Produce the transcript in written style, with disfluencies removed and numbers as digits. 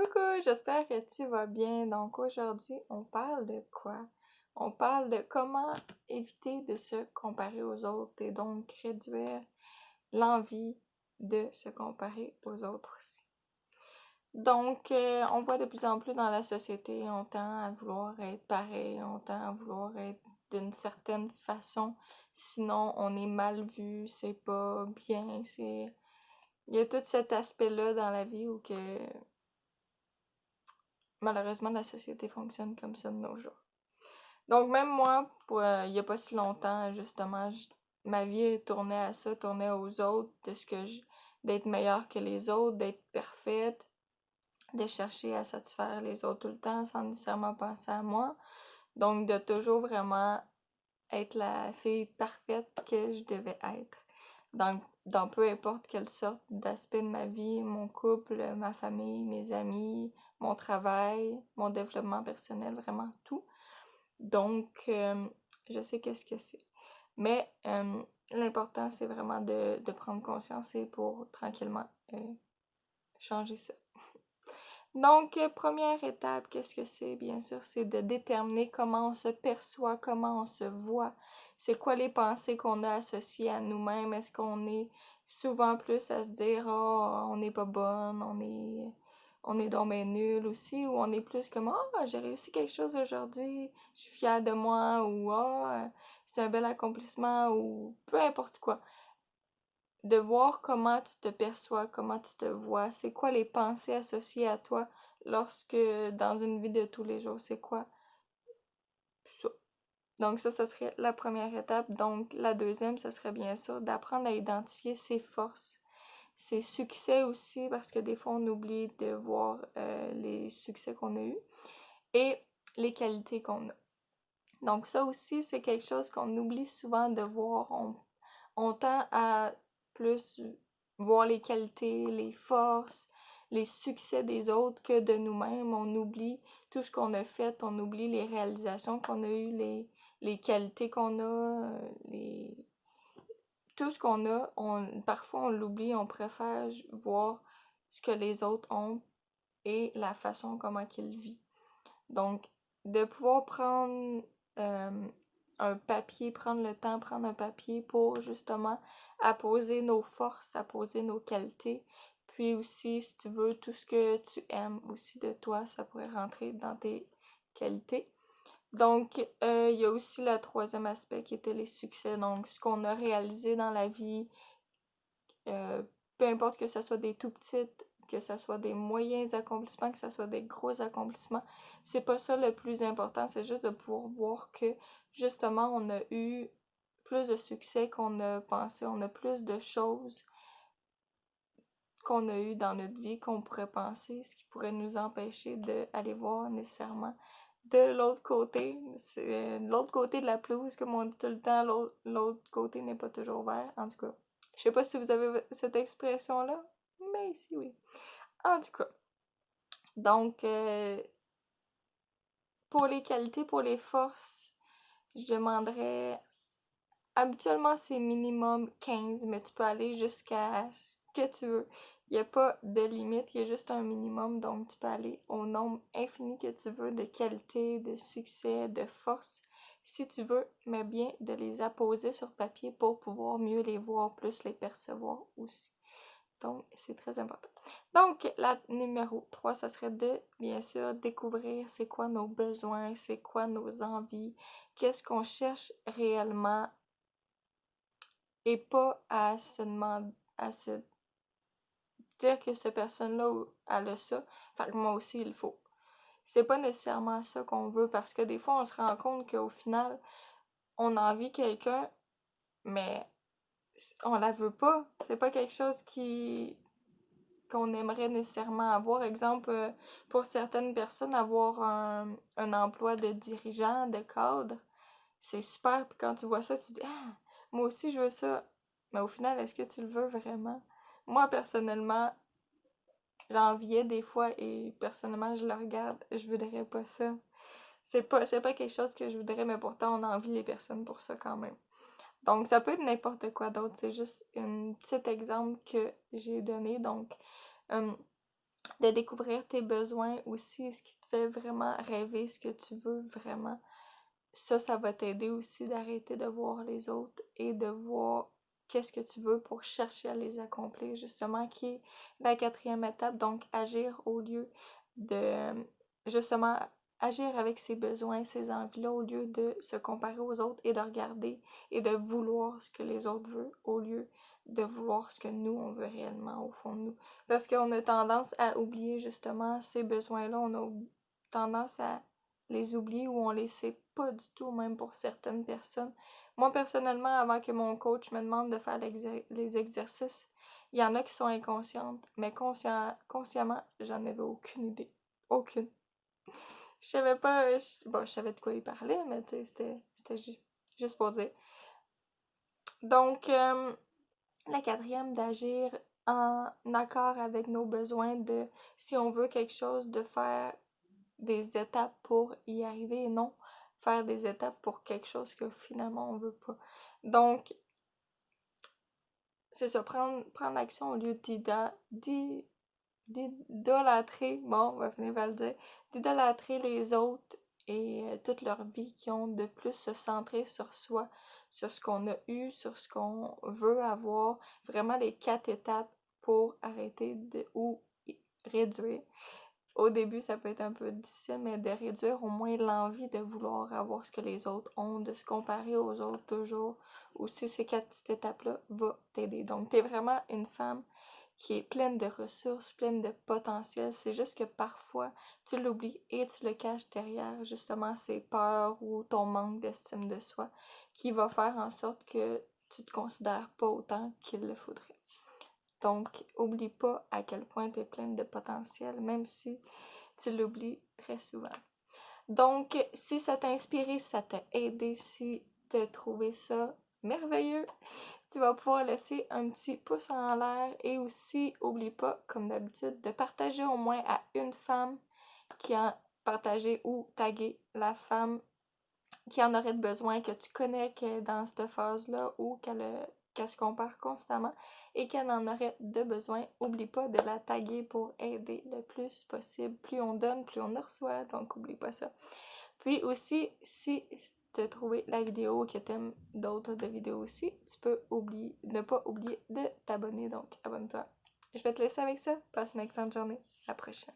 Coucou, j'espère que tu vas bien. Donc aujourd'hui, on parle de quoi? On parle de comment éviter de se comparer aux autres et donc réduire l'envie de se comparer aux autres aussi. Donc, on voit de plus en plus dans la société, on tend à vouloir être pareil, on tend à vouloir être d'une certaine façon, sinon on est mal vu, c'est pas bien, c'est... Il y a tout cet aspect-là dans la vie où que malheureusement, la société fonctionne comme ça de nos jours. Donc, même moi, il y a pas si longtemps, justement, ma vie tournait à ça, tournait aux autres, d'être meilleure que les autres, d'être parfaite, de chercher à satisfaire les autres tout le temps sans nécessairement penser à moi. Donc, de toujours vraiment être la fille parfaite que je devais être. Dans peu importe quelle sorte d'aspect de ma vie, mon couple, ma famille, mes amis, mon travail, mon développement personnel, vraiment tout. Donc, je sais qu'est-ce que c'est. Mais l'important, c'est vraiment de prendre conscience et pour tranquillement changer ça. Donc, première étape, qu'est-ce que c'est? Bien sûr, c'est de déterminer comment on se perçoit, comment on se voit. C'est quoi les pensées qu'on a associées à nous-mêmes? Est-ce qu'on est souvent plus à se dire oh, on n'est pas bonne, on est donc ben nul aussi, ou on est plus comme oh, j'ai réussi quelque chose aujourd'hui, je suis fière de moi, ou oh, c'est un bel accomplissement, ou peu importe quoi. De voir comment tu te perçois, comment tu te vois, c'est quoi les pensées associées à toi lorsque dans une vie de tous les jours, c'est quoi ça. Donc ça serait la première étape. Donc la deuxième, ça serait bien sûr d'apprendre à identifier ses forces, ses succès aussi, parce que des fois on oublie de voir les succès qu'on a eus et les qualités qu'on a. Donc ça aussi, c'est quelque chose qu'on oublie souvent de voir. On tend à plus voir les qualités, les forces, les succès des autres que de nous-mêmes. On oublie tout ce qu'on a fait, on oublie les réalisations qu'on a eues, les qualités qu'on a, tout ce qu'on a. Parfois, on l'oublie, on préfère voir ce que les autres ont et la façon comment qu'ils vivent. Donc, de pouvoir prendre un papier, prendre le temps, prendre un papier pour justement apposer nos forces, apposer nos qualités. Puis aussi, si tu veux, tout ce que tu aimes aussi de toi, ça pourrait rentrer dans tes qualités. Donc, il y a aussi le troisième aspect qui était les succès. Donc, ce qu'on a réalisé dans la vie, peu importe que ce soit des tout petites, que ce soit des moyens accomplissements, que ce soit des gros accomplissements, c'est pas ça le plus important, c'est juste de pouvoir voir que justement on a eu plus de succès qu'on a pensé, on a plus de choses qu'on a eu dans notre vie qu'on pourrait penser, ce qui pourrait nous empêcher d'aller voir nécessairement de l'autre côté. C'est l'autre côté de la pelouse, comme on dit tout le temps, l'autre côté n'est pas toujours vert, en tout cas. Je sais pas si vous avez cette expression-là, mais si oui. En tout cas. Donc, pour les qualités, pour les forces, je demanderais... Habituellement, c'est minimum 15, mais tu peux aller jusqu'à ce que tu veux. Il n'y a pas de limite, il y a juste un minimum, donc tu peux aller au nombre infini que tu veux de qualités, de succès, de force, si tu veux, mais bien de les apposer sur papier pour pouvoir mieux les voir, plus les percevoir aussi. Donc, c'est très important. Donc, la numéro 3, ça serait de, bien sûr, découvrir c'est quoi nos besoins, c'est quoi nos envies, qu'est-ce qu'on cherche réellement et pas à se demander, à se dire que cette personne-là, elle a ça, fait que moi aussi, il faut. C'est pas nécessairement ça qu'on veut parce que des fois, on se rend compte qu'au final, on a envie de quelqu'un, mais on la veut pas. C'est pas quelque chose qu'on aimerait nécessairement avoir. Exemple, pour certaines personnes, avoir un emploi de dirigeant, de cadre, c'est super. Puis quand tu vois ça, tu te dis ah, moi aussi je veux ça. Mais au final, est-ce que tu le veux vraiment? Moi, personnellement, j'enviais des fois et personnellement, je le regarde, je voudrais pas ça. C'est pas quelque chose que je voudrais, mais pourtant, on envie les personnes pour ça quand même. Donc, ça peut être n'importe quoi d'autre. C'est juste un petit exemple que j'ai donné. Donc, de découvrir tes besoins aussi, ce qui te fait vraiment rêver, ce que tu veux vraiment. Ça va t'aider aussi d'arrêter de voir les autres et de voir qu'est-ce que tu veux pour chercher à les accomplir, justement, qui est la 4e étape. Donc, agir au lieu de, justement, agir avec ses besoins, ses envies-là, au lieu de se comparer aux autres et de regarder et de vouloir ce que les autres veulent, au lieu de vouloir ce que nous, on veut réellement au fond de nous. Parce qu'on a tendance à oublier, justement, ces besoins-là. On a tendance à les oublier ou on les sait pas du tout, même pour certaines personnes. Moi, personnellement, avant que mon coach me demande de faire les exercices, il y en a qui sont inconscientes, mais consciemment, j'en avais aucune idée. Aucune. Je savais pas, bon, je savais de quoi il parlait, mais tu sais, c'était juste pour dire. Donc, la 4e, d'agir en accord avec nos besoins, de si on veut quelque chose, de faire des étapes pour y arriver et non faire des étapes pour quelque chose que finalement on veut pas. Donc, c'est ça, prendre l'action au lieu d'idolâtrer, bon, on va finir par le dire, d'idolâtrer les autres et toute leur vie qui ont de plus se centrer sur soi, sur ce qu'on a eu, sur ce qu'on veut avoir, vraiment les 4 étapes pour arrêter ou réduire. Au début, ça peut être un peu difficile, mais de réduire au moins l'envie de vouloir avoir ce que les autres ont, de se comparer aux autres toujours. Aussi, ces 4 petites étapes-là vont t'aider. Donc, t'es vraiment une femme qui est pleine de ressources, pleine de potentiel. C'est juste que parfois, tu l'oublies et tu le caches derrière justement ces peurs ou ton manque d'estime de soi qui va faire en sorte que tu te considères pas autant qu'il le faudrait. Donc, oublie pas à quel point tu es pleine de potentiel, même si tu l'oublies très souvent. Donc, si ça t'a inspiré, si ça t'a aidé, si t'as trouvé ça merveilleux, tu vas pouvoir laisser un petit pouce en l'air et aussi, oublie pas, comme d'habitude, de partager au moins à une femme qui a partagé ou tagué la femme qui en aurait besoin, que tu connais qu'elle est dans cette phase-là ou qu'elle se compare constamment et qu'elle en aurait de besoin. Oublie pas de la taguer pour aider le plus possible. Plus on donne, plus on en reçoit, donc oublie pas ça. Puis aussi, si tu as trouvé la vidéo et que tu aimes d'autres de vidéos aussi, tu peux ne pas oublier de t'abonner, donc abonne-toi. Je vais te laisser avec ça. Passe une excellente journée. À la prochaine.